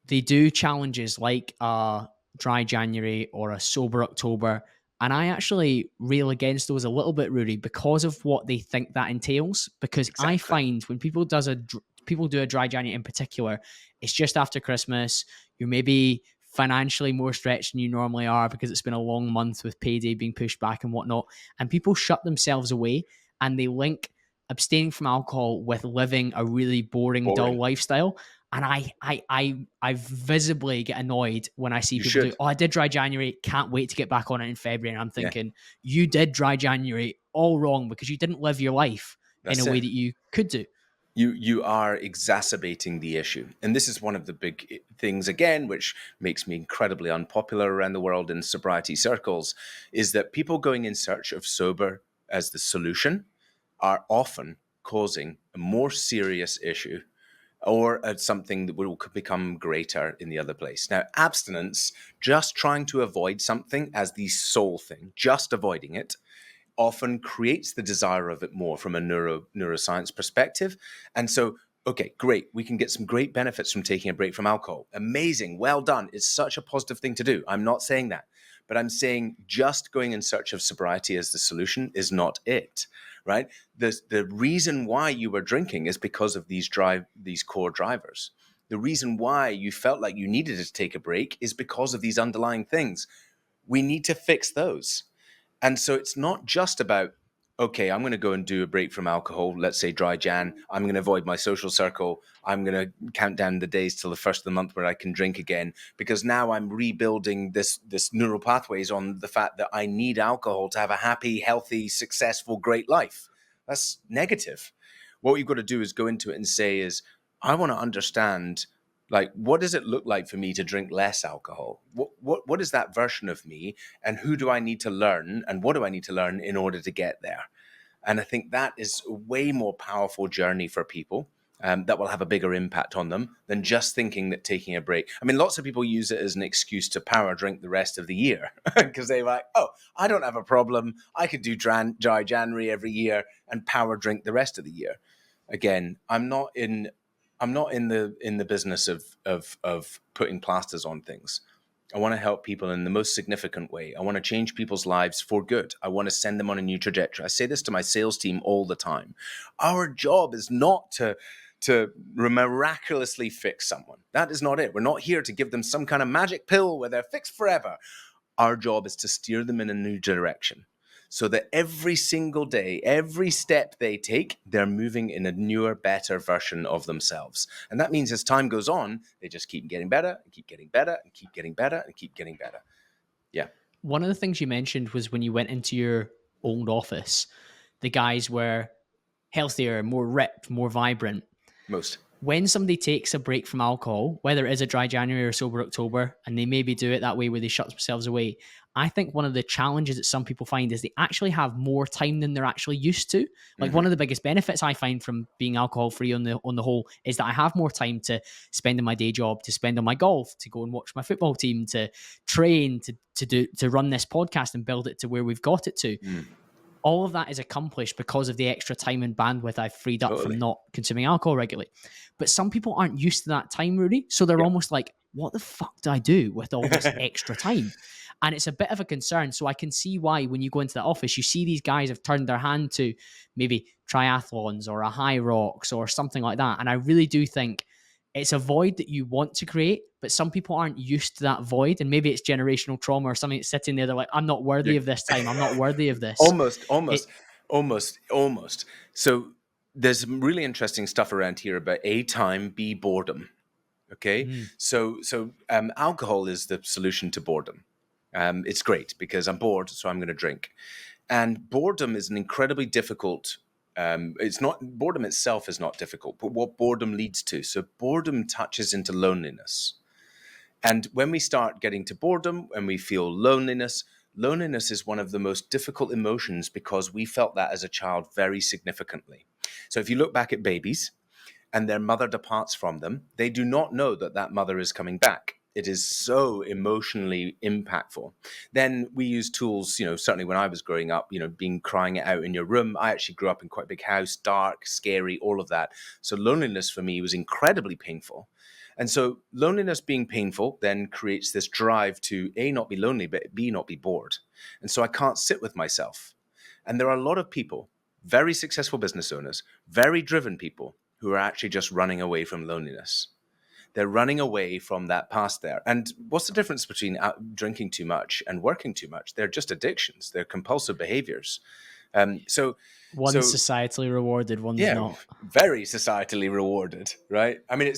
they do challenges like a dry January or a sober October. And I actually rail against those a little bit, Rudy, because of what they think that entails. Because I Exactly. find when people do a dry January in particular, it's just after Christmas. You're maybe financially more stretched than you normally are because it's been a long month with payday being pushed back and whatnot. And people shut themselves away and they link abstaining from alcohol with living a really boring, dull Boring. lifestyle. And I visibly get annoyed when I see You people do, should. oh, I did dry January, can't wait to get back on it in February. And I'm Yeah, thinking, you did dry January all wrong because you didn't live your life in a that's way it. that you could do. You are exacerbating the issue. And this is one of the big things, again, which makes me incredibly unpopular around the world in sobriety circles, is that people going in search of sober as the solution are often causing a more serious issue or something that will become greater in the other place. Now, abstinence, just trying to avoid something as the sole thing, just avoiding it, often creates the desire of it more from a neuroscience perspective. And so, okay, great. We can get some great benefits from taking a break from alcohol. Amazing. Well done. It's such a positive thing to do. I'm not saying that. But I'm saying just going in search of sobriety as the solution is not it, right? The reason why you were drinking is because of these core drivers. The reason why you felt like you needed to take a break is because of these underlying things. We need to fix those. And so it's not just about, okay, I'm going to go and do a break from alcohol, let's say dry Jan. I'm going to avoid my social circle. I'm going to count down the days till the first of the month where I can drink again, because now I'm rebuilding this neural pathways on the fact that I need alcohol to have a happy, healthy, successful, great life. That's negative. What you've got to do is go into it and say is, I want to understand, like, what does it look like for me to drink less alcohol? What is that version of me? And who do I need to learn? And what do I need to learn in order to get there? And I think that is a way more powerful journey for people, that will have a bigger impact on them than just thinking that taking a break. I mean, lots of people use it as an excuse to power drink the rest of the year because they're like, oh, I don't have a problem. I could do dry January every year and power drink the rest of the year. Again, I'm not in the business of putting plasters on things. I want to help people in the most significant way. I want to change people's lives for good. I want to send them on a new trajectory. I say this to my sales team all the time. Our job is not to miraculously fix someone. That is not it. We're not here to give them some kind of magic pill where they're fixed forever. Our job is to steer them in a new direction so that every single day, every step they take, they're moving in a newer, better version of themselves. And that means as time goes on, they just keep getting better and keep getting better and keep getting better and keep getting better. Yeah, One of the things you mentioned was when you went into your old office, the guys were healthier, more ripped, more vibrant. most. when somebody takes a break from alcohol, whether it is a dry January or sober October, and they maybe do it that way where they shut themselves away, I think one of the challenges that some people find is they actually have more time than they're actually used to. Like Hmm. one of the biggest benefits I find from being alcohol free on the whole is that I have more time to spend on my day job, to spend on my golf, to go and watch my football team, to train, to run this podcast and build it to where we've got it to. Mm, All of that is accomplished because of the extra time and bandwidth I've freed up from totally. not consuming alcohol regularly. But some people aren't used to that time, really. So they're Yeah. almost like, what the fuck do I do with all this extra time? And it's a bit of a concern. So I can see why when you go into the office, you see these guys have turned their hand to maybe triathlons or a high rocks or something like that. And I really do think it's a void that you want to create, but some people aren't used to that void. And maybe it's generational trauma or something that's sitting there. They're like, I'm not worthy of this time. I'm not worthy of this. Almost, It, almost, almost. So there's some really interesting stuff around here about A, time, B, boredom. Okay. mm, So alcohol is the solution to boredom. It's great because I'm bored, so I'm going to drink. And boredom is an incredibly difficult. It's not boredom itself is not difficult, but what boredom leads to. So boredom touches into loneliness. And when we start getting to boredom, when we feel loneliness, loneliness is one of the most difficult emotions because we felt that as a child very significantly. So if you look back at babies and their mother departs from them, they do not know that that mother is coming back. It is so emotionally impactful. Then we use tools, certainly when I was growing up, being crying it out in your room. I actually grew up in quite a big house, dark, scary, all of that. So loneliness for me was incredibly painful. And so loneliness being painful then creates this drive to A, not be lonely, but B, not be bored. And so I can't sit with myself. And there are a lot of people, very successful business owners, very driven people who are actually just running away from loneliness. They're running away from that past there. And what's the difference between drinking too much and working too much? They're just addictions. They're compulsive behaviors. Um, so, one's so societally rewarded, one's yeah, not. very societally rewarded, right? I mean,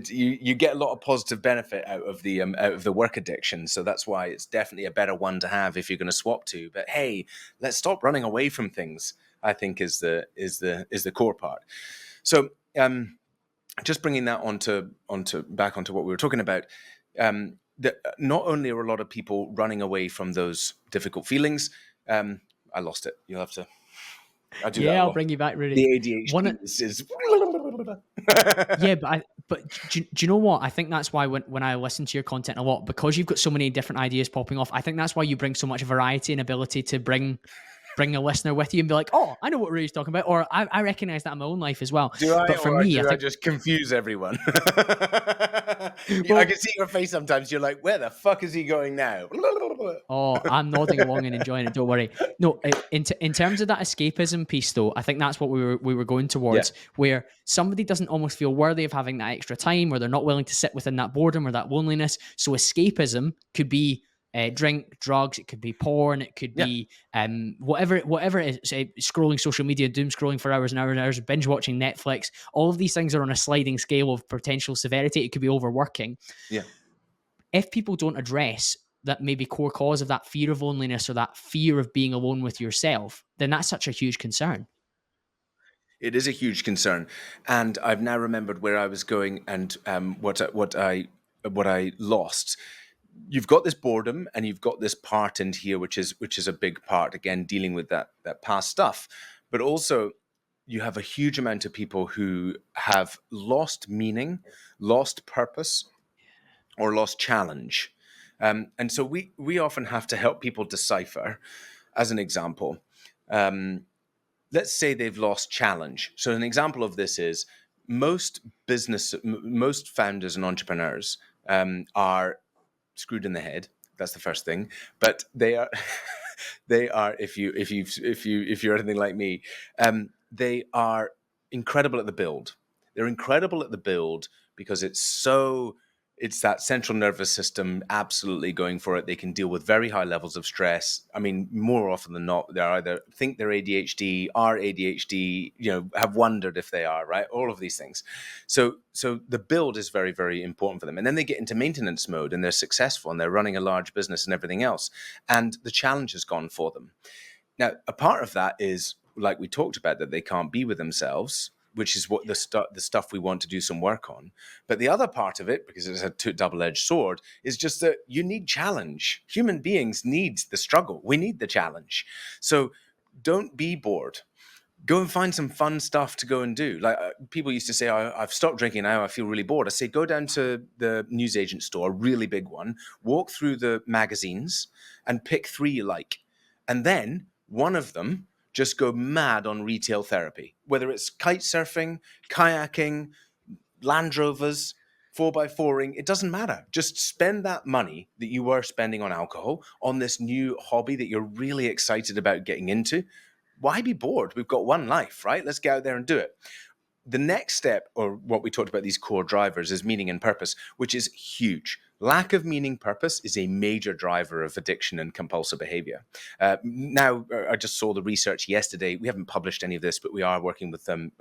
you get a lot of positive benefit out of the work addiction, so that's why it's definitely a better one to have if you're going to swap to. But hey, let's stop running away from things. I think is the core part. So just bringing that onto what we were talking about. Not only are a lot of people running away from those difficult feelings. I lost it. You'll have to. I do that Yeah, a I'll lot. bring you back, really. The One, ADHD is yeah, but do you know what? I think that's why when I listen to your content a lot, because you've got so many different ideas popping off, I think that's why you bring so much variety and ability to bring a listener with you and be like, oh, I know what Ray's talking about, or I recognize that in my own life as well. Do I, But for or me, I do I think, just confuse everyone? I well, can see your face sometimes. You're like, where the fuck is he going now? oh, I'm nodding along and enjoying it. Don't worry. No, in terms of that escapism piece, though, I think that's what we were going Yeah, towards, where somebody doesn't almost feel worthy of having that extra time, or they're not willing to sit within that boredom or that loneliness. So escapism could be drink, drugs. It could be porn. It could yeah, be whatever it is. Scrolling social media, doom scrolling for hours and hours and hours, binge watching Netflix. All of these things are on a sliding scale of potential severity. It could be overworking. yeah. If people don't address that maybe core cause of that fear of loneliness or that fear of being alone with yourself, then that's such a huge concern. It is a huge concern, and I've now remembered where I was going and what I lost. You've got this boredom, and you've got this part in here, which is a big part. Again, dealing with that past stuff, but also you have a huge amount of people who have lost meaning, lost purpose, or lost challenge. And so we often have to help people decipher. As an example, let's say they've lost challenge. So an example of this is most founders and entrepreneurs are screwed in the head. That's the first thing. But they are they are if you're anything like me, they are incredible at the build. They're incredible at the build because it's that central nervous system absolutely going for it. They can deal with very high levels of stress. I mean, more often than not, they either think they're ADHD, are ADHD, have wondered if they are, right? All of these things. So the build is very, very important for them. And then they get into maintenance mode and they're successful and they're running a large business and everything else. And the challenge is gone for them. Now, a part of that is, like we talked about, that they can't be with themselves. which is what the stuff we want to do some work on. But the other part of it, because it's a double-edged sword, is just that you need challenge. Human beings need the struggle. We need the challenge. So don't be bored. Go and find some fun stuff to go and do. Like people used to say, I've stopped drinking now, I feel really bored. I say, go down to the newsagent store, a really big one, walk through the magazines and pick 3 you like. And then one of them, just go mad on retail therapy, whether it's kite surfing, kayaking, Land Rovers, 4x4ing, it doesn't matter. Just spend that money that you were spending on alcohol on this new hobby that you're really excited about getting into. Why be bored? We've got one life, right? Let's get out there and do it. The next step, or what we talked about, these core drivers, is meaning and purpose, which is huge. Lack of meaning, purpose is a major driver of addiction and compulsive behavior. Now, I just saw the research yesterday. We haven't published any of this, but we are working with some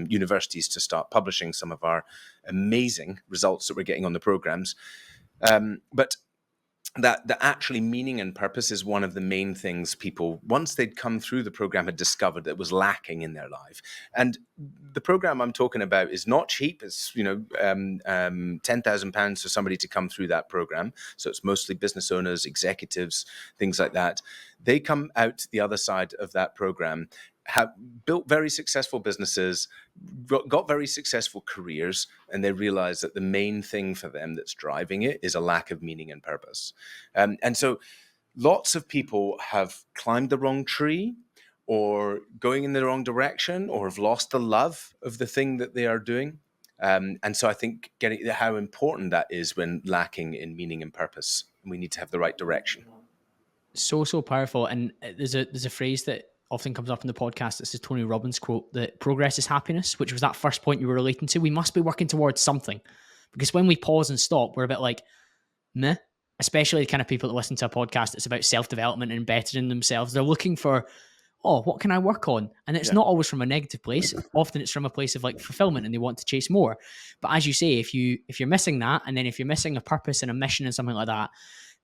universities to start publishing some of our amazing results that we're getting on the programs. But that actually meaning and purpose is one of the main things people, once they'd come through the program, had discovered that was lacking in their life. And the program I'm talking about is not cheap. It's £10,000 for somebody to come through that program. So it's mostly business owners, executives, things like that. They come out the other side of that program, have built very successful businesses, got very successful careers, and they realize that the main thing for them that's driving it is a lack of meaning and purpose. And so lots of people have climbed the wrong tree or going in the wrong direction or have lost the love of the thing that they are doing. And so I think getting how important that is when lacking in meaning and purpose. We need to have the right direction. So powerful. And there's a phrase that often comes up in the podcast. This is Tony Robbins' quote, that progress is happiness, which was that first point you were relating to. We must be working towards something, because when we pause and stop, we're a bit like, meh. Especially the kind of people that listen to a podcast that's about self-development and bettering themselves. They're looking for, oh, what can I work on? And it's not always from a negative place. Often it's from a place of like fulfillment, and they want to chase more. But as you say, if you're missing that, and then if you're missing a purpose and a mission and something like that,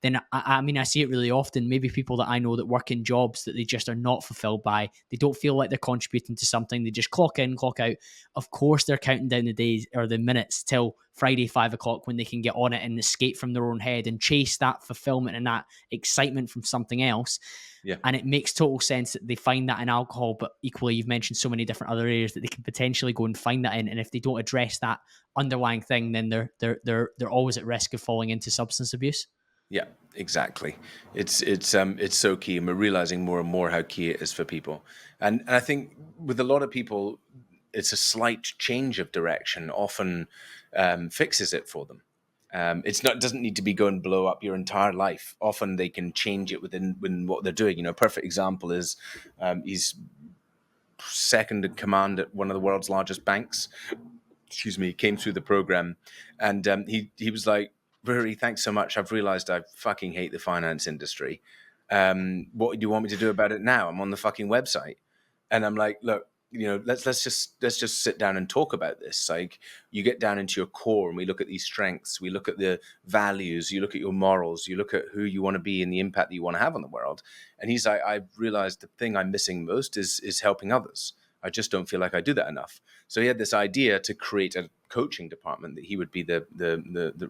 then I mean, I see it really often. Maybe people that I know that work in jobs that they just are not fulfilled by. They don't feel like they're contributing to something. They just clock in, clock out. Of course, they're counting down the days or the minutes till Friday, 5 o'clock, when they can get on it and escape from their own head and chase that fulfillment and that excitement from something else. Yeah. And it makes total sense that they find that in alcohol, but equally, you've mentioned so many different other areas that they can potentially go and find that in. And if they don't address that underlying thing, then they're always at risk of falling into substance abuse. Yeah, exactly. It's so key, and we're realizing more and more how key it is for people. And I think with a lot of people, it's a slight change of direction often fixes it for them. Doesn't need to be go and blow up your entire life. Often they can change it within what they're doing. A perfect example is he's second in command at one of the world's largest banks. Excuse me, came through the program, and he was like, Ruari, thanks so much. I've realized I fucking hate the finance industry. What do you want me to do about it now? I'm on the fucking website. And I'm like, look, let's just sit down and talk about this. Like, you get down into your core and we look at these strengths, we look at the values, you look at your morals, you look at who you want to be and the impact that you want to have on the world. And he's like, I realized the thing I'm missing most is helping others. I just don't feel like I do that enough. So he had this idea to create a coaching department that he would be the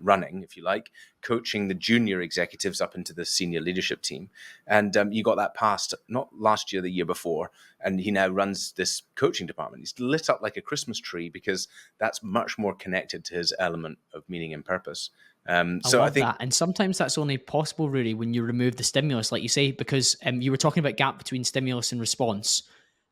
running, if you like, coaching the junior executives up into the senior leadership team. And you got that passed not last year, the year before. And he now runs this coaching department. He's lit up like a Christmas tree because that's much more connected to his element of meaning and purpose. I think that. And sometimes that's only possible, really, when you remove the stimulus, like you say, because you were talking about gap between stimulus and response.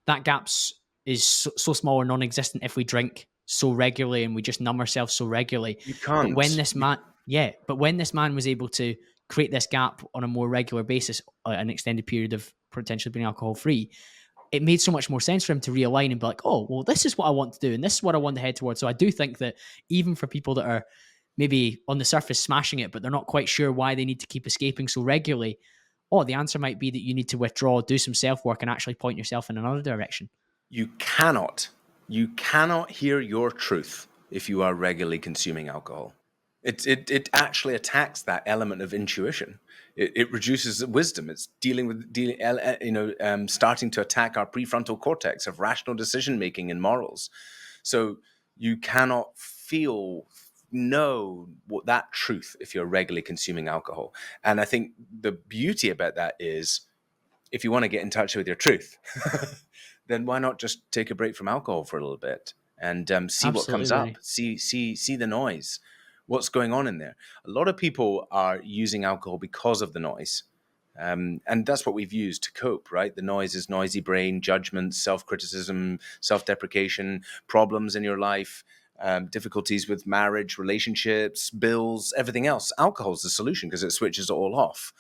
That gap's is so small or non-existent if we drink so regularly and we just numb ourselves so regularly. You can't. But when this man was able to create this gap on a more regular basis, an extended period of potentially being alcohol free, it made so much more sense for him to realign and be like, oh, well, this is what I want to do and this is what I want to head towards. So I do think that even for people that are maybe on the surface smashing it, but they're not quite sure why they need to keep escaping so regularly, the answer might be that you need to withdraw, do some self-work, and actually point yourself in another direction. You cannot hear your truth if you are regularly consuming alcohol. It actually attacks that element of intuition. It reduces wisdom. It's starting to attack our prefrontal cortex of rational decision making and morals. So you cannot know what that truth if you're regularly consuming alcohol. And I think the beauty about that is, if you want to get in touch with your truth, then why not just take a break from alcohol for a little bit and see what Absolutely, comes up, Rudy. see the noise, what's going on in there. A lot of people are using alcohol because of the noise. And that's what we've used to cope, right? The noise is noisy brain, judgment, self-criticism, self-deprecation, problems in your life, difficulties with marriage, relationships, bills, everything else. Alcohol is the solution because it switches it all off.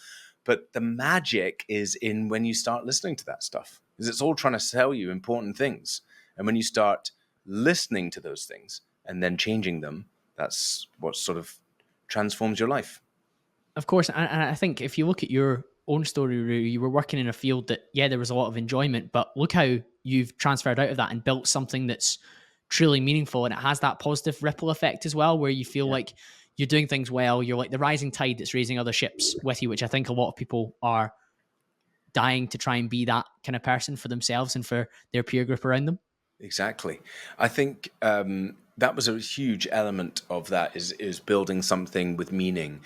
But the magic is in when you start listening to that stuff, because it's all trying to sell you important things. And when you start listening to those things and then changing them, that's what sort of transforms your life. Of course, and I think if you look at your own story, Rui, you were working in a field that, yeah, there was a lot of enjoyment, but look how you've transferred out of that and built something that's truly meaningful, and it has that positive ripple effect as well, where you feel Yeah, like you're doing things well. You're like the rising tide that's raising other ships with you, which I think a lot of people are dying to try and be that kind of person for themselves and for their peer group around them. exactly. I think that was a huge element of that is building something with meaning,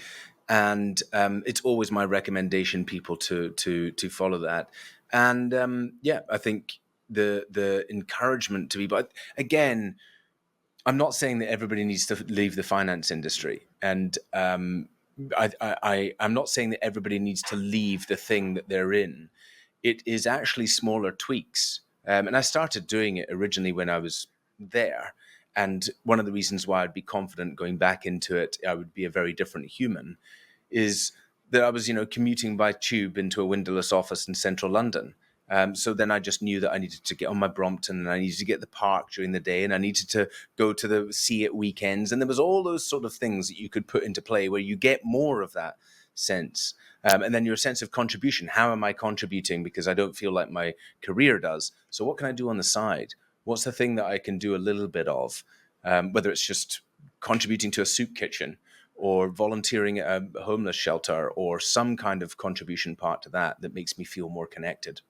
and it's always my recommendation people to follow that. And yeah, I think the encouragement to be, but again, I'm not saying that everybody needs to leave the finance industry, and I'm not saying that everybody needs to leave the thing that they're in. It is actually smaller tweaks, and I started doing it originally when I was there. And one of the reasons why I'd be confident going back into it, I would be a very different human, is that I was, commuting by tube into a windowless office in central London. So then I just knew that I needed to get on my Brompton, and I needed to get the park during the day, and I needed to go to the sea at weekends. And there was all those sort of things that you could put into play where you get more of that sense. And then your sense of contribution. How am I contributing? Because I don't feel like my career does. So what can I do on the side? What's the thing that I can do a little bit of? Whether it's just contributing to a soup kitchen, or volunteering at a homeless shelter, or some kind of contribution part to that makes me feel more connected.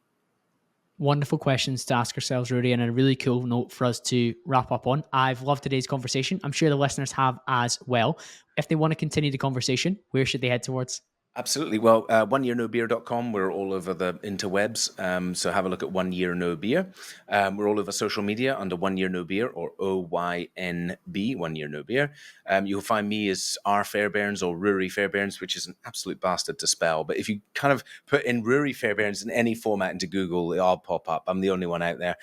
Wonderful questions to ask ourselves, Rudy, and a really cool note for us to wrap up on. I've loved today's conversation. I'm sure the listeners have as well. If they want to continue the conversation, where should they head towards? Absolutely. Well, oneyearnobeer.com. We're all over the interwebs. So have a look at One Year No Beer. We're all over social media under One Year No Beer, or OYNB, One Year No Beer. You'll find me as R Fairbairns or Ruari Fairbairns, which is an absolute bastard to spell. But if you kind of put in Ruari Fairbairns in any format into Google, it'll pop up. I'm the only one out there.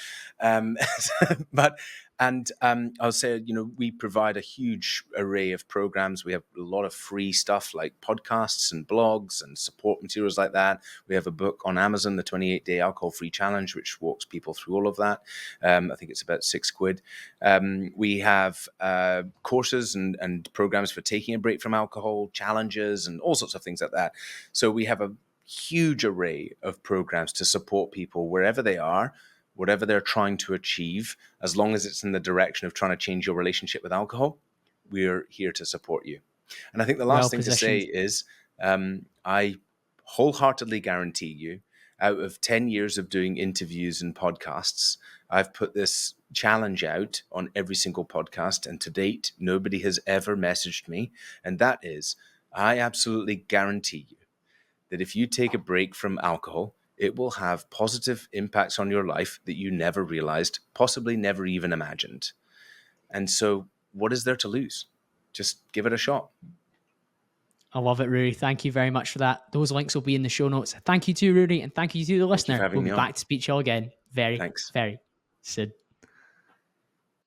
But I'll say, we provide a huge array of programs. We have a lot of free stuff like podcasts and blogs and support materials like that. We have a book on Amazon, the 28-day alcohol-free challenge, which walks people through all of that. I think it's about £6. We have courses and programs for taking a break from alcohol, challenges, and all sorts of things like that. So we have a huge array of programs to support people wherever they are, whatever they're trying to achieve, as long as it's in the direction of trying to change your relationship with alcohol. We're here to support you. And I think the Well last thing to say positioned. is, I wholeheartedly guarantee you, out of 10 years of doing interviews and podcasts, I've put this challenge out on every single podcast. And to date, nobody has ever messaged me. And that is, I absolutely guarantee you that if you take a break from alcohol, it will have positive impacts on your life that you never realized, possibly never even imagined. And so, what is there to lose? Just give it a shot. I love it, Rudy. Thank you very much for that. Those links will be in the show notes. Thank you to Rudy, and thank you to the Thank you for listener. having We'll me be on. back to speak to you all again very, Thanks. very soon.